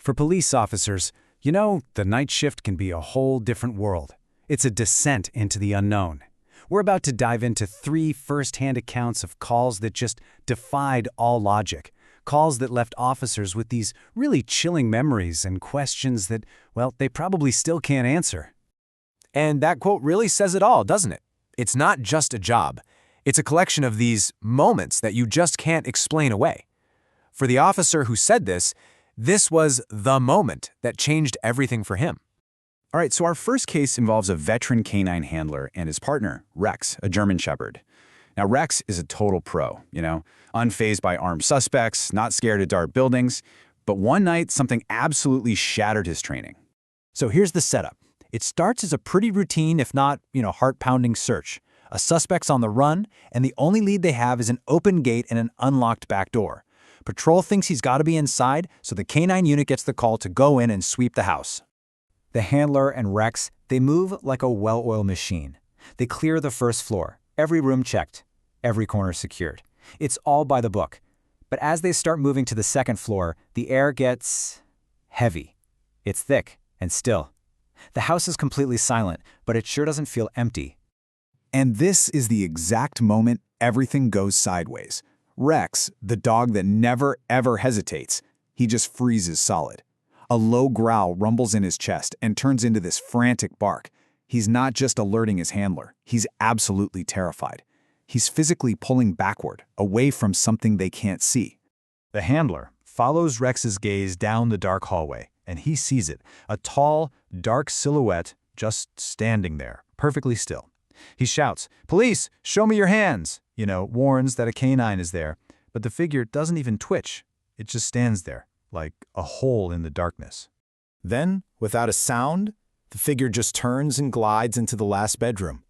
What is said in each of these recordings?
For police officers, you know, the night shift can be a whole different world. It's a descent into the unknown. We're about to dive into 3 first-hand accounts of calls that just defied all logic. Calls that left officers with these really chilling memories and questions that, well, they probably still can't answer. And that quote really says it all, doesn't it? It's not just a job. It's a collection of these moments that you just can't explain away. For the officer who said this was the moment that changed everything for him. All right, so our first case involves a veteran canine handler and his partner, Rex, a German Shepherd. Now, Rex is a total pro, unfazed by armed suspects, not scared of dark buildings. But one night, something absolutely shattered his training. So here's the setup. It starts as a pretty routine, if not, heart-pounding search. A suspect's on the run, and the only lead they have is an open gate and an unlocked back door. Patrol thinks he's got to be inside, so the canine unit gets the call to go in and sweep the house. The handler and Rex, they move like a well-oiled machine. They clear the first floor, every room checked, every corner secured. It's all by the book. But as they start moving to the second floor, the air gets heavy. It's thick and still. The house is completely silent, but it sure doesn't feel empty. And this is the exact moment everything goes sideways. Rex, the dog that never, ever hesitates, he just freezes solid. A low growl rumbles in his chest and turns into this frantic bark. He's not just alerting his handler, he's absolutely terrified. He's physically pulling backward, away from something they can't see. The handler follows Rex's gaze down the dark hallway, and he sees it, a tall, dark silhouette just standing there, perfectly still. He shouts, "Police, show me your hands!" Warns that a canine is there, but the figure doesn't even twitch. It just stands there, like a hole in the darkness. Then, without a sound, the figure just turns and glides into the last bedroom.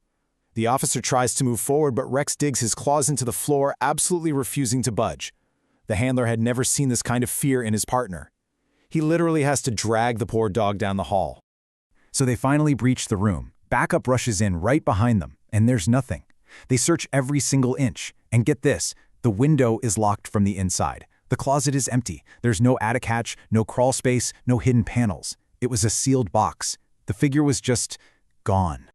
The officer tries to move forward, but Rex digs his claws into the floor, absolutely refusing to budge. The handler had never seen this kind of fear in his partner. He literally has to drag the poor dog down the hall. So they finally breach the room. Backup rushes in right behind them, and there's nothing. They search every single inch, and get this, the window is locked from the inside. The closet is empty. There's no attic hatch, no crawl space, no hidden panels. It was a sealed box. The figure was just gone.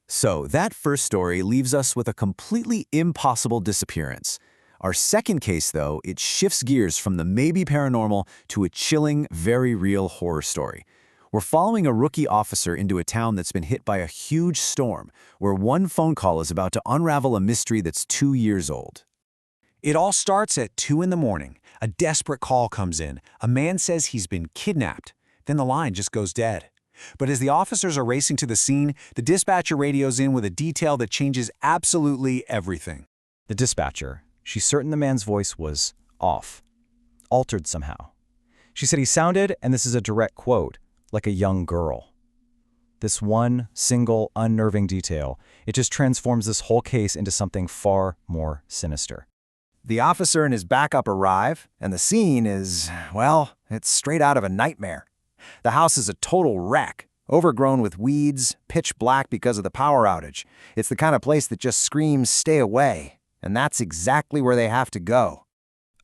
So that first story leaves us with a completely impossible disappearance. Our second case, though, it shifts gears from the maybe paranormal to a chilling, very real horror story. We're following a rookie officer into a town that's been hit by a huge storm, where one phone call is about to unravel a mystery that's 2 years old. It all starts at 2 in the morning. A desperate call comes in. A man says he's been kidnapped. Then the line just goes dead. But as the officers are racing to the scene, the dispatcher radios in with a detail that changes absolutely everything. The dispatcher, she's certain the man's voice was off, altered somehow. She said he sounded, and this is a direct quote, like a young girl. This one single unnerving detail, it just transforms this whole case into something far more sinister. The officer and his backup arrive, and the scene is, well, it's straight out of a nightmare. The house is a total wreck, overgrown with weeds, pitch black because of the power outage. It's the kind of place that just screams, "Stay away," and that's exactly where they have to go.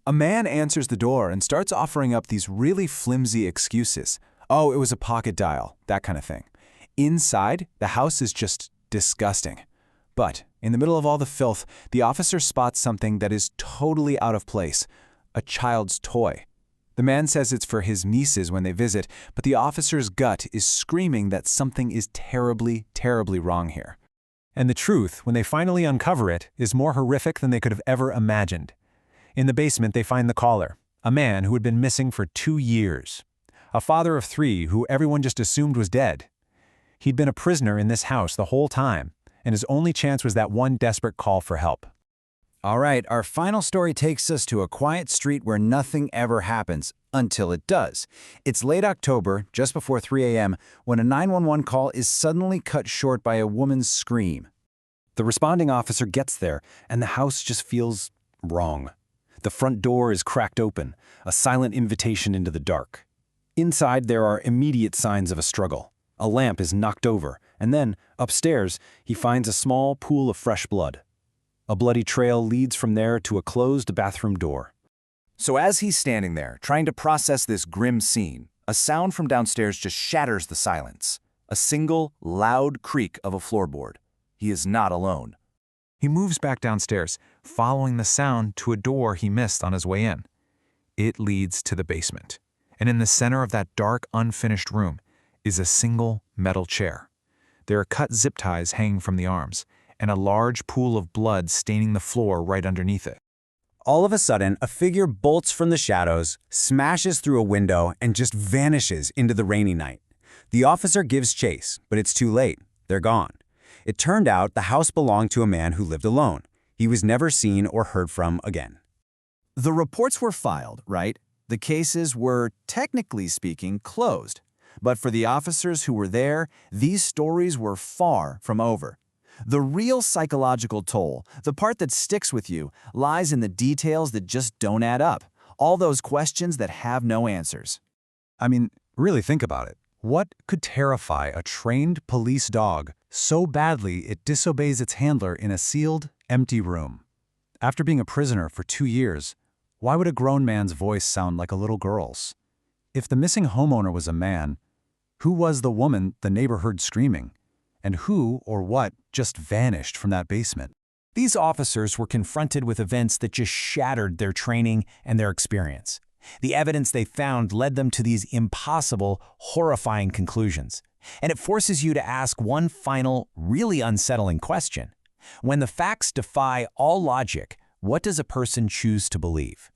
A man answers the door and starts offering up these really flimsy excuses. Oh, it was a pocket dial, that kind of thing. Inside, the house is just disgusting. But in the middle of all the filth, the officer spots something that is totally out of place, a child's toy. The man says it's for his nieces when they visit, but the officer's gut is screaming that something is terribly, terribly wrong here. And the truth, when they finally uncover it, is more horrific than they could have ever imagined. In the basement, they find the caller, a man who had been missing for 2 years. A father of 3 who everyone just assumed was dead. He'd been a prisoner in this house the whole time, and his only chance was that one desperate call for help. All right, our final story takes us to a quiet street where nothing ever happens, until it does. It's late October, just before 3 a.m., when a 911 call is suddenly cut short by a woman's scream. The responding officer gets there, and the house just feels wrong. The front door is cracked open, a silent invitation into the dark. Inside, there are immediate signs of a struggle. A lamp is knocked over, and then, upstairs, he finds a small pool of fresh blood. A bloody trail leads from there to a closed bathroom door. So as he's standing there, trying to process this grim scene, A sound from downstairs just shatters the silence. A single, loud creak of a floorboard. He is not alone. He moves back downstairs, following the sound to a door he missed on his way in. It leads to the basement, and in the center of that dark, unfinished room is a single metal chair. There are cut zip ties hanging from the arms, and a large pool of blood staining the floor right underneath it. All of a sudden, a figure bolts from the shadows, smashes through a window, and just vanishes into the rainy night. The officer gives chase, but it's too late. They're gone. It turned out the house belonged to a man who lived alone. He was never seen or heard from again. The reports were filed, right? The cases were, technically speaking, closed. But for the officers who were there, these stories were far from over. The real psychological toll, the part that sticks with you, lies in the details that just don't add up. All those questions that have no answers. I mean, really think about it. What could terrify a trained police dog so badly it disobeys its handler in a sealed, empty room? After being a prisoner for 2 years, why would a grown man's voice sound like a little girl's? If the missing homeowner was a man, who was the woman the neighbor heard screaming? And who or what just vanished from that basement? These officers were confronted with events that just shattered their training and their experience. The evidence they found led them to these impossible, horrifying conclusions. And it forces you to ask one final, really unsettling question. When the facts defy all logic, what does a person choose to believe?